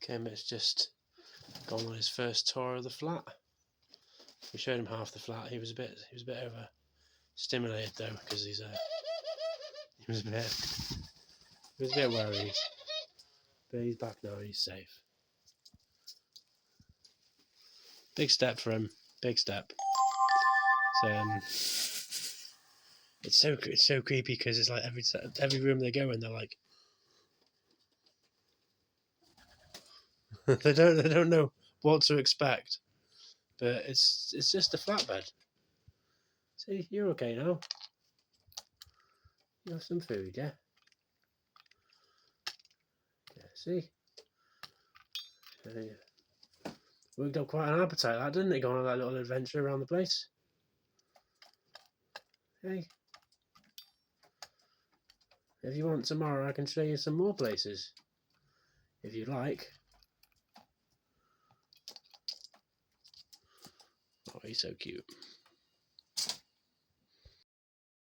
Kermit's just gone on his first tour of the flat. We showed him half the flat. He was a bit overstimulated though, because he was a bit worried. But he's back now. He's safe. Big step for him. Big step. It's so creepy because it's like every room they go in, they're like they don't know what to expect. But it's just a flatbed. See, you're okay now. You have some food, yeah? Yeah, see? Worked up quite an appetite, that, didn't it? Going on that little adventure around the place. Hey. If you want tomorrow, I can show you some more places. If you like. Oh, he's so cute.